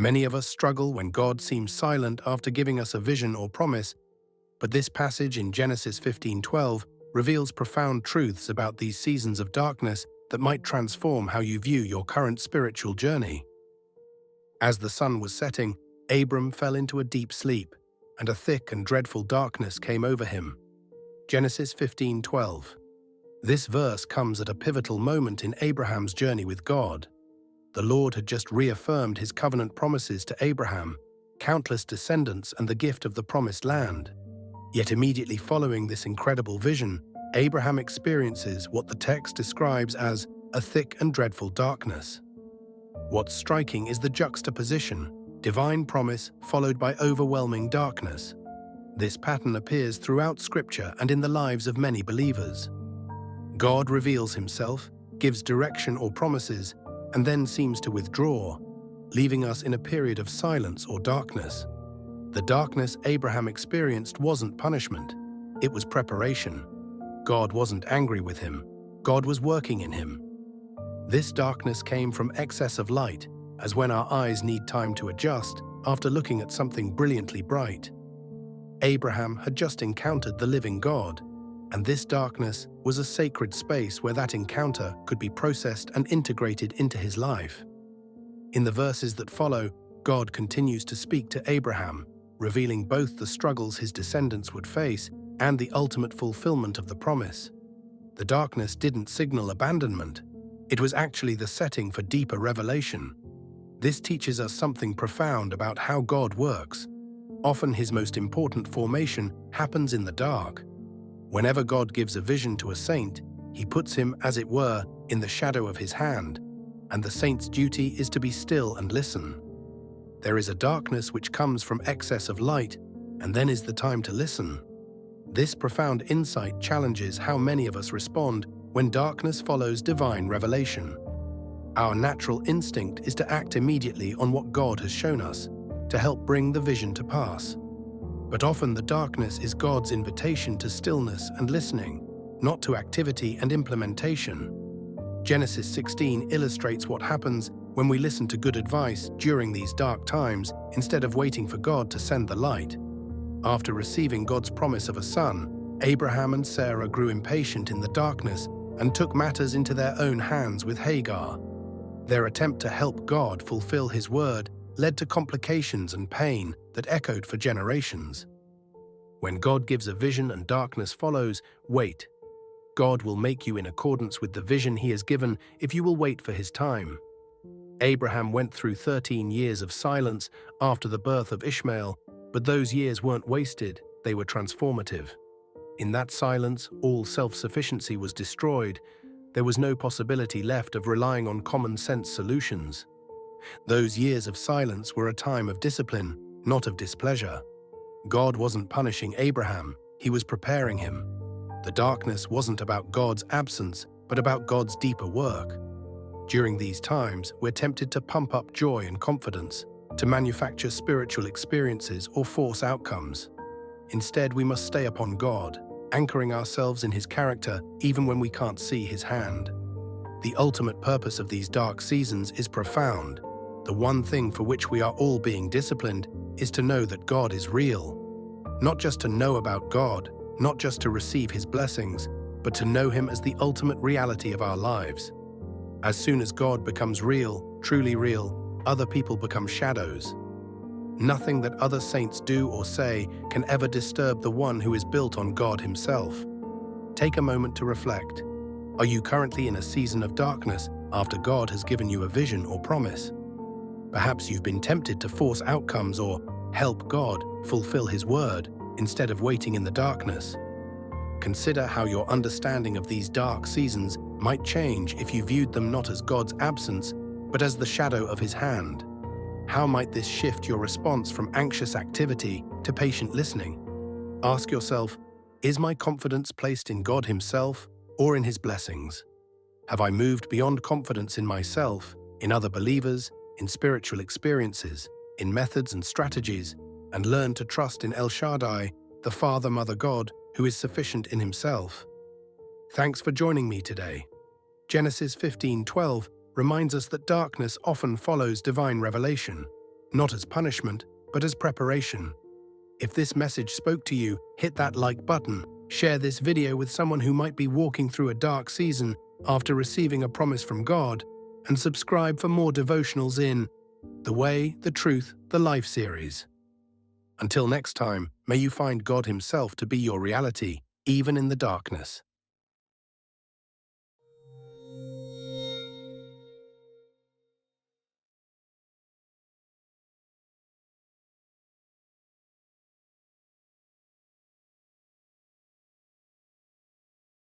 Many of us struggle when God seems silent after giving us a vision or promise, but this passage in Genesis 15:12 reveals profound truths about these seasons of darkness that might transform how you view your current spiritual journey. As the sun was setting, Abram fell into a deep sleep, and a thick and dreadful darkness came over him. Genesis 15:12. This verse comes at a pivotal moment in Abraham's journey with God. The Lord had just reaffirmed his covenant promises to Abraham, countless descendants, and the gift of the promised land. Yet immediately following this incredible vision, Abraham experiences what the text describes as a thick and dreadful darkness. What's striking is the juxtaposition: divine promise followed by overwhelming darkness. This pattern appears throughout Scripture and in the lives of many believers. God reveals himself, gives direction or promises, and then seems to withdraw, leaving us in a period of silence or darkness. The darkness Abraham experienced wasn't punishment, it was preparation. God wasn't angry with him, God was working in him. This darkness came from excess of light, as when our eyes need time to adjust after looking at something brilliantly bright. Abraham had just encountered the living God, and this darkness was a sacred space where that encounter could be processed and integrated into his life. In the verses that follow, God continues to speak to Abraham, revealing both the struggles his descendants would face and the ultimate fulfillment of the promise. The darkness didn't signal abandonment. It was actually the setting for deeper revelation. This teaches us something profound about how God works. Often his most important formation happens in the dark. Whenever God gives a vision to a saint, he puts him, as it were, in the shadow of his hand, and the saint's duty is to be still and listen. There is a darkness which comes from excess of light, and then is the time to listen. This profound insight challenges how many of us respond when darkness follows divine revelation. Our natural instinct is to act immediately on what God has shown us, to help bring the vision to pass. But often the darkness is God's invitation to stillness and listening, not to activity and implementation. Genesis 16 illustrates what happens when we listen to good advice during these dark times instead of waiting for God to send the light. After receiving God's promise of a son, Abraham and Sarah grew impatient in the darkness and took matters into their own hands with Hagar. Their attempt to help God fulfill his word led to complications and pain that echoed for generations. When God gives a vision and darkness follows, wait. God will make you in accordance with the vision he has given if you will wait for his time. Abraham went through 13 years of silence after the birth of Ishmael, but those years weren't wasted, they were transformative. In that silence, all self-sufficiency was destroyed. There was no possibility left of relying on common-sense solutions. Those years of silence were a time of discipline, not of displeasure. God wasn't punishing Abraham, he was preparing him. The darkness wasn't about God's absence, but about God's deeper work. During these times, we're tempted to pump up joy and confidence, to manufacture spiritual experiences or force outcomes. Instead, we must stay upon God, anchoring ourselves in his character even when we can't see his hand. The ultimate purpose of these dark seasons is profound. The one thing for which we are all being disciplined is to know that God is real. Not just to know about God, not just to receive his blessings, but to know him as the ultimate reality of our lives. As soon as God becomes real, truly real, other people become shadows. Nothing that other saints do or say can ever disturb the one who is built on God himself. Take a moment to reflect. Are you currently in a season of darkness after God has given you a vision or promise? Perhaps you've been tempted to force outcomes or help God fulfill his word instead of waiting in the darkness. Consider how your understanding of these dark seasons might change if you viewed them not as God's absence, but as the shadow of his hand. How might this shift your response from anxious activity to patient listening? Ask yourself, is my confidence placed in God himself or in his blessings? Have I moved beyond confidence in myself, in other believers, in spiritual experiences, in methods and strategies, and learned to trust in El Shaddai, the Father, Mother God, who is sufficient in himself? Thanks for joining me today. Genesis 15:12 reminds us that darkness often follows divine revelation. not as punishment, but as preparation. If this message spoke to you, hit that like button, share this video with someone who might be walking through a dark season after receiving a promise from God, and subscribe for more devotionals in The Way, the Truth, the Life series. Until next time, may you find God Himself to be your reality, even in the darkness.